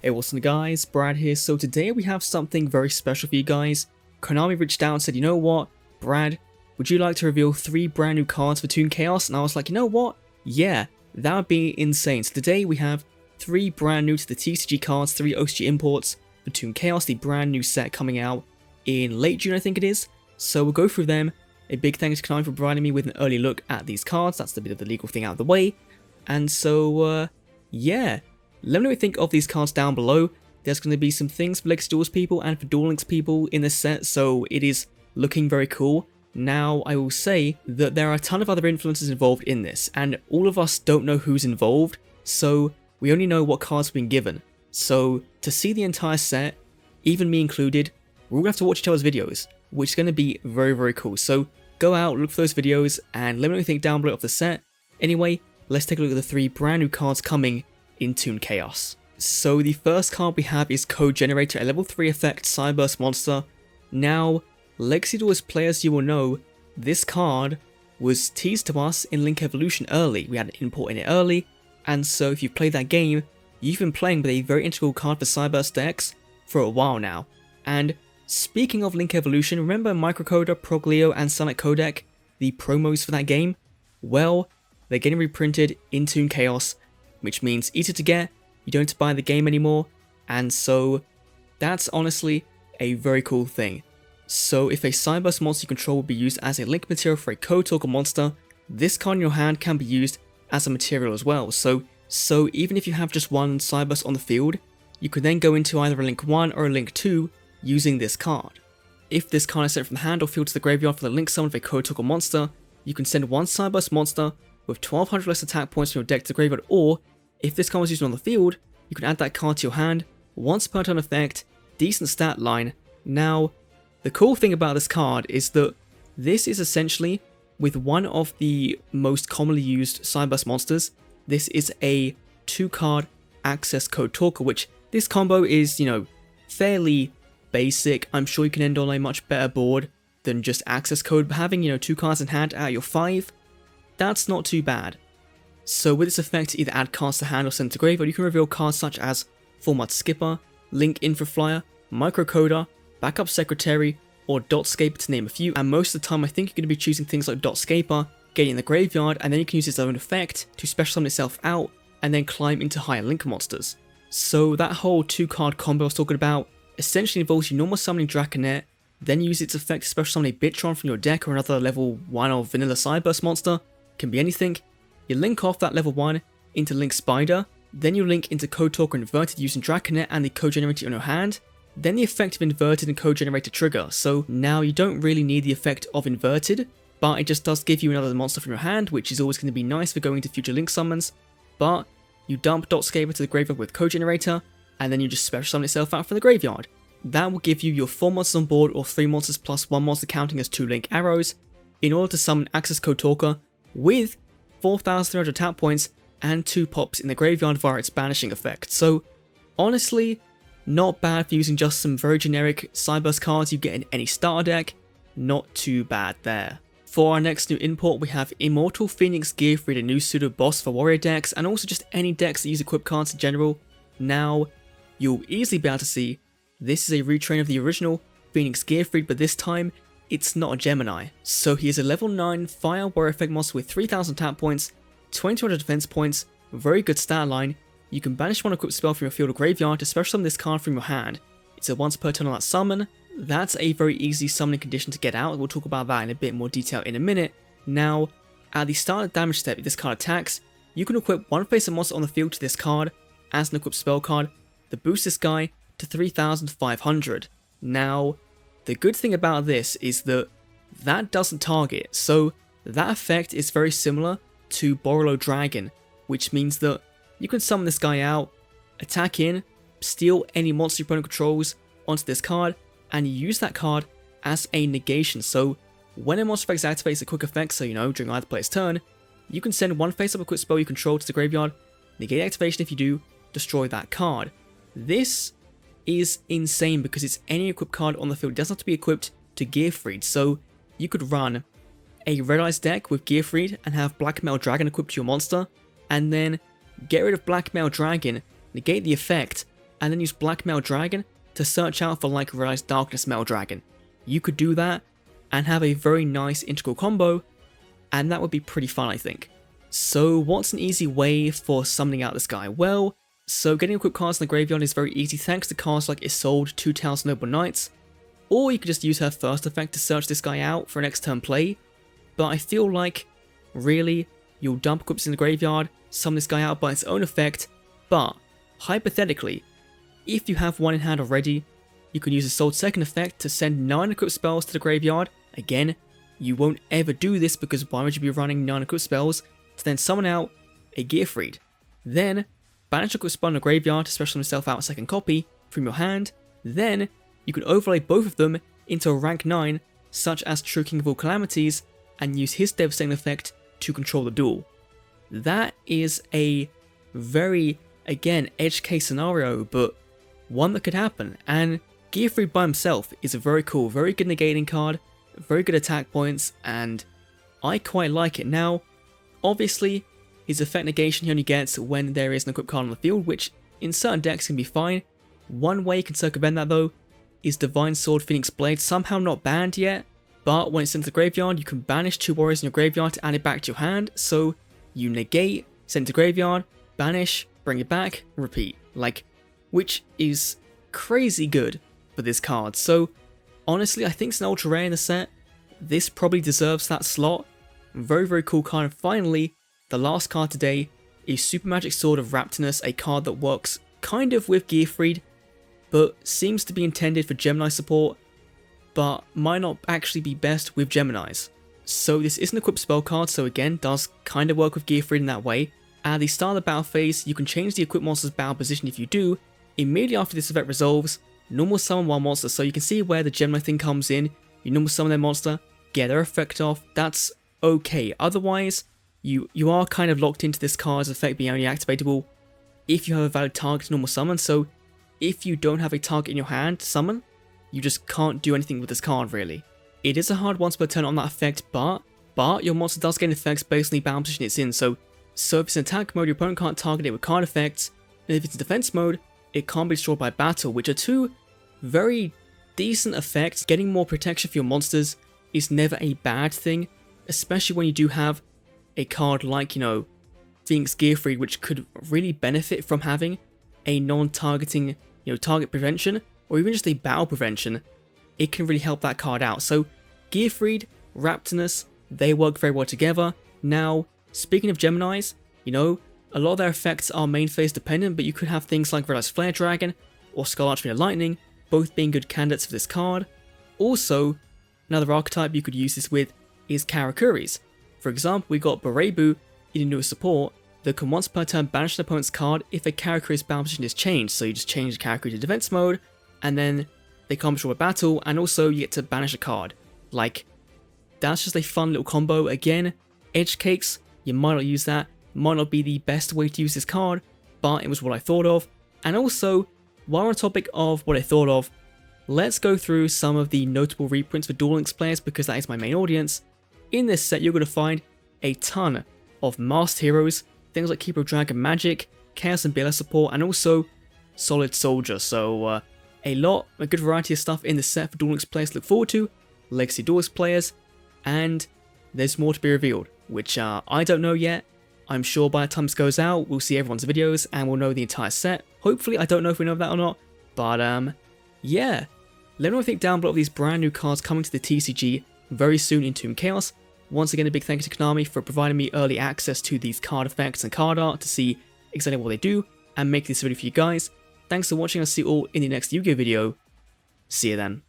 Hey, what's up guys, Brad here. So today we have something very special for you guys. Konami reached out and said, you know what, Brad, would you like to reveal 3 brand new cards for Toon Chaos? And I was like, you know what, yeah, that would be insane. So today we have 3 brand new to the TCG cards, 3 OCG imports for Toon Chaos, the brand new set coming out in late June I think it is. So we'll go through them. A big thanks to Konami for providing me with an early look at these cards. That's the bit of the legal thing out of the way. And so, yeah. Let me know what you think of these cards down below. There's going to be some things for Legacy Duels people and for Duel Links people in this set, so it is looking very cool. Now, I will say that there are a ton of other influencers involved in this, and all of us don't know who's involved, so we only know what cards have been given. So, to see the entire set, even me included, we're all going to have to watch each other's videos, which is going to be very, very cool. So, go out, look for those videos, and let me know what you think down below of the set. Anyway, let's take a look at the 3 brand new cards coming in Toon Chaos. So the first card we have is Code Generator, a level 3 effect Cyberburst monster. Now, Legacy Duels players, you will know, this card was teased to us in Link Evolution early. We had an import in it early, and so if you've played that game, you've been playing with a very integral card for Cyberburst decks for a while now. And speaking of Link Evolution, remember Microcoda, Proglio, and Sonic Codec, the promos for that game? Well, they're getting reprinted in Toon Chaos, which means easier to get, you don't have to buy the game anymore, and so that's honestly a very cool thing. So if a Cyberburst monster you control will be used as a link material for a Code Talker monster, this card in your hand can be used as a material as well. So even if you have just one Cyberburst on the field, you can then go into either a Link 1 or a Link 2 using this card. If this card is sent from the hand or field to the graveyard for the link summon of a Code Talker monster, you can send one Cyberburst monster with 1200 less attack points from your deck to the graveyard, or if this card was used on the field, you can add that card to your hand, once per turn effect, decent stat line. Now, the cool thing about this card is that this is essentially with one of the most commonly used Cyberburst monsters. This is a 2-card Access Code Talker, which this combo is, you know, fairly basic. I'm sure you can end on a much better board than just Access Code, but having, you know, 2 cards in hand out of your 5, that's not too bad. So with this effect, either add cards to hand or send to graveyard, you can reveal cards such as Format Skipper, Link Infraflyer, Microcoda, Backup Secretary, or Dotscaper to name a few, and most of the time I think you're going to be choosing things like Dotscaper, getting in the graveyard, and then you can use its own effect to special summon itself out, and then climb into higher Link monsters. So that whole 2-card combo I was talking about essentially involves you normal summoning Draconet, then use its effect to special summon a Bitron from your deck or another level 1 or vanilla Cyberburst monster, can be anything. You link off that level 1 into Link Spider, then you link into Code Talker Inverted using Draconet and the Code Generator on your hand, then the effect of Inverted and Code Generator trigger. So now you don't really need the effect of Inverted, but it just does give you another monster from your hand, which is always going to be nice for going into future Link summons. But you dump Dotscaper to the graveyard with Code Generator, and then you just special summon itself out from the graveyard. That will give you your 4 monsters on board or 3 monsters plus 1 monster counting as 2 Link arrows in order to summon Access Code Talker with 4,300 attack points and 2 pops in the graveyard via its banishing effect. So honestly, not bad for using just some very generic Cyberburst cards you get in any starter deck. Not too bad there. For our next new import, we have Immortal Phoenix Gearfried, a new pseudo boss for warrior decks, and also just any decks that use equip cards in general. Now, you'll easily be able to see this is a retrain of the original Phoenix Gearfried, but this time it's not a Gemini. So he is a level 9 fire warrior effect monster with 3000 attack points, 2200 defense points, very good stat line. You can banish one equipped spell from your field or graveyard to special summon this card from your hand. It's a once per turn on that summon. That's a very easy summoning condition to get out. We'll talk about that in a bit more detail in a minute. Now, at the start of damage step, if this card attacks, you can equip one face of monster on the field to this card as an equipped spell card to boost this guy to 3500. Now, the good thing about this is that that doesn't target, so that effect is very similar to Borolo Dragon, which means that you can summon this guy out, attack in, steal any monster your opponent controls onto this card, and use that card as a negation. So when a monster effect activates a quick effect, so you know, during either player's turn, you can send one face-up equipped spell you control to the graveyard, negate activation if you do, destroy that card. This is insane because it's any equipped card on the field. It doesn't have to be equipped to Gearfried, so you could run a Red Eyes deck with Gearfried and have Blackmail Dragon equipped to your monster, and then get rid of Blackmail Dragon, negate the effect, and then use Blackmail Dragon to search out for like Rise Darkness Mail Dragon. You could do that and have a very nice integral combo, and that would be pretty fun, I think. So what's an easy way for summoning out this guy? Well, so getting equipped cards in the graveyard is very easy thanks to cards like Isolde, Two Tails Noble Knights, or you could just use her first effect to search this guy out for next turn play, but I feel like, really, you'll dump equips in the graveyard, summon this guy out by its own effect, but, hypothetically, if you have one in hand already, you can use Isolde's second effect to send 9 equipped spells to the graveyard. Again, you won't ever do this because why would you be running 9 equipped spells to then summon out a Gearfried? Then, banish a equipped spell in the graveyard to special himself out a second copy from your hand, then you can overlay both of them into a rank 9 such as True King of All Calamities and use his devastating effect to control the duel. That is a very, again, edge case scenario, but one that could happen, and Gearfried by himself is a very cool, very good negating card, very good attack points, and I quite like it. Now, obviously, his effect negation he only gets when there is an equipped card on the field, which in certain decks can be fine. One way you can circumvent that though is Divine Sword Phoenix Blade, somehow not banned yet, but when it's sent to the graveyard, you can banish 2 warriors in your graveyard to add it back to your hand, so you negate, send to graveyard, banish, bring it back, repeat, which is crazy good for this card. So honestly, I think it's an ultra rare in the set. This probably deserves that slot. Very, very cool card. And finally, the last card today is Super Magic Sword of Raptinus, a card that works kind of with Gearfried, but seems to be intended for Gemini support, but might not actually be best with Geminis. So this is an equipped spell card, so again, does kind of work with Gearfried in that way. At the start of the battle phase, you can change the equipped monster's battle position. If you do, immediately after this effect resolves, normal summon one monster, so you can see where the Gemini thing comes in. You normal summon their monster, get their effect off, that's okay. Otherwise, you are kind of locked into this card's effect being only activatable if you have a valid target to normal summon, so if you don't have a target in your hand to summon, you just can't do anything with this card really. It is a hard once per turn on that effect, but your monster does gain effects based on the battle position it's in, so if it's in attack mode, your opponent can't target it with card effects, and if it's in defense mode, it can't be destroyed by battle, which are 2 very decent effects. Getting more protection for your monsters is never a bad thing, especially when you do have a card like, Phoenix Gearfried, which could really benefit from having a non-targeting, target prevention, or even just a battle prevention. It can really help that card out. So Gearfried, Raptinus, they work very well together. Now, speaking of Geminis, a lot of their effects are main phase dependent, but you could have things like Red Eyes Flare Dragon or Skull Archfiend Lightning, both being good candidates for this card. Also, another archetype you could use this with is Karakuris. For example, we got Berebu in a support that can once per turn banish an opponent's card if a Karakuri's battle position is changed. So you just change the Karakuri to defense mode, and then they can't destroy a battle, and also you get to banish a card. That's just a fun little combo. Again, edge cakes, you might not use that, might not be the best way to use this card, but it was what I thought of. And also, while we're on topic of what I thought of, let's go through some of the notable reprints for Duel Links players because that is my main audience. In this set, you're going to find a ton of masked heroes, things like Keeper of Dragon Magic, Chaos and BLS support, and also Solid Soldier. So a good variety of stuff in the set for Duel Links players to look forward to, Legacy Duel Links players, and there's more to be revealed, which I don't know yet. I'm sure by the time this goes out, we'll see everyone's videos and we'll know the entire set. Hopefully, I don't know if we know that or not, but yeah. Let me know what you think down below of these brand new cards coming to the TCG very soon in Tomb Chaos. Once again, a big thank you to Konami for providing me early access to these card effects and card art to see exactly what they do and make this video for you guys. Thanks for watching, I'll see you all in the next Yu-Gi-Oh video. See you then.